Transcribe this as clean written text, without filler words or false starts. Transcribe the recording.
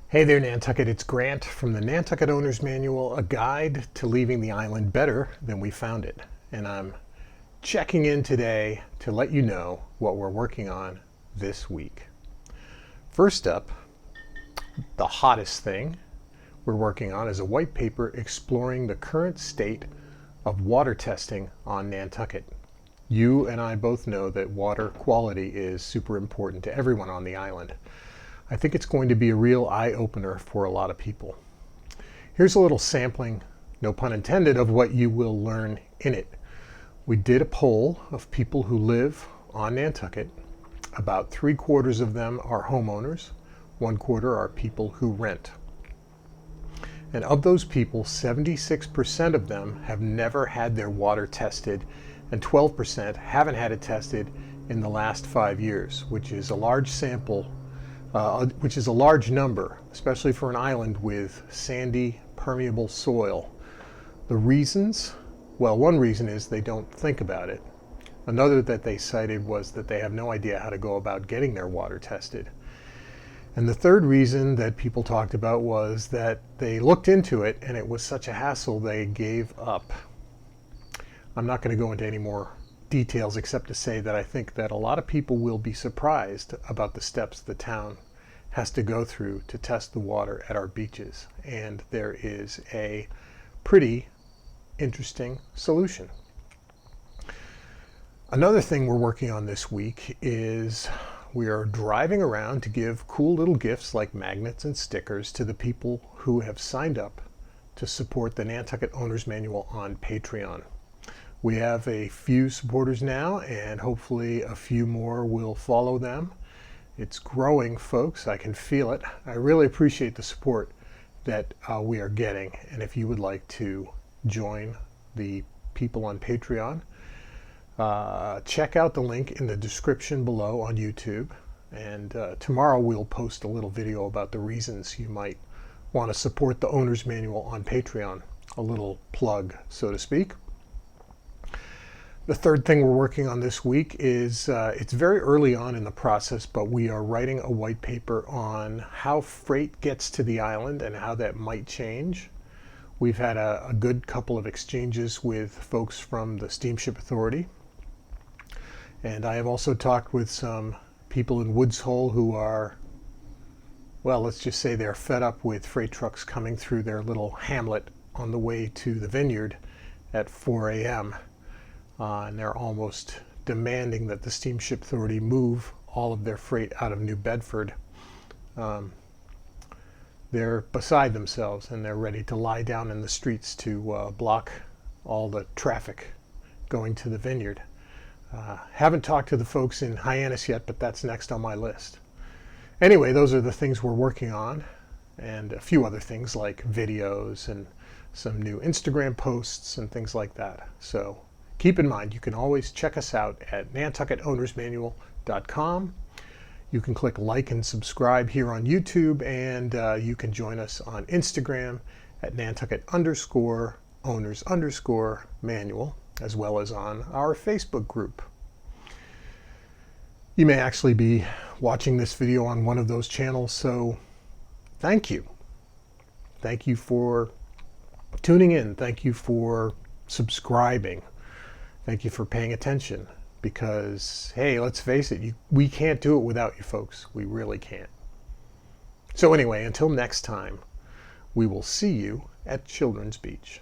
Hey there, Nantucket. It's Grant from the Nantucket Owner's Manual, a guide to leaving the island better than we found it. And I'm checking in today to let you know what we're working on this week. First up, the hottest thing we're working on is a white paper exploring the current state of water testing on Nantucket. You and I both know that water quality is super important to everyone on the island. I think it's going to be a real eye-opener for a lot of people. Here's a little sampling, no pun intended, of what you will learn in it. We did a poll of people who live on Nantucket. About 3/4 of them are homeowners, 1/4 are people who rent. And of those people, 76% of them have never had their water tested, and 12% haven't had it tested in the last 5 years, which is a large sample. Which is a large number, especially for an island with sandy, permeable soil. The reasons? Well, one reason is they don't think about it. Another that they cited was that they have no idea how to go about getting their water tested. And the third reason that people talked about was that they looked into it and it was such a hassle they gave up. I'm not going to go into any more details except to say that I think that a lot of people will be surprised about the steps the town has to go through to test the water at our beaches, and there is a pretty interesting solution. Another thing we're working on this week is we are driving around to give cool little gifts like magnets and stickers to the people who have signed up to support the Nantucket Owner's Manual on Patreon. We have a few supporters now, and hopefully a few more will follow them. It's growing, folks. I can feel it. I really appreciate the support that we are getting. And if you would like to join the people on Patreon, check out the link in the description below on YouTube. And tomorrow we'll post a little video about the reasons you might want to support the Owner's Manual on Patreon. A little plug, so to speak. The third thing we're working on this week is, it's very early on in the process, but we are writing a white paper on how freight gets to the island and how that might change. We've had a good couple of exchanges with folks from the Steamship Authority. And I have also talked with some people in Woods Hole who are, well, let's just say they're fed up with freight trucks coming through their little hamlet on the way to the vineyard at 4 a.m. And they're almost demanding that the Steamship Authority move all of their freight out of New Bedford. They're beside themselves and they're ready to lie down in the streets to block all the traffic going to the vineyard. Haven't talked to the folks in Hyannis yet, but that's next on my list. Anyway, those are the things we're working on, and a few other things like videos and some new Instagram posts and things like that. So keep in mind, you can always check us out at nantucketownersmanual.com. You can click like and subscribe here on YouTube, and you can join us on Instagram at Nantucket_owners_manual, as well as on our Facebook group. You may actually be watching this video on one of those channels, so thank you. Thank you for tuning in. Thank you for subscribing. Thank you for paying attention, because, hey, let's face it, we can't do it without you folks. We really can't. So anyway, until next time, we will see you at Children's Beach.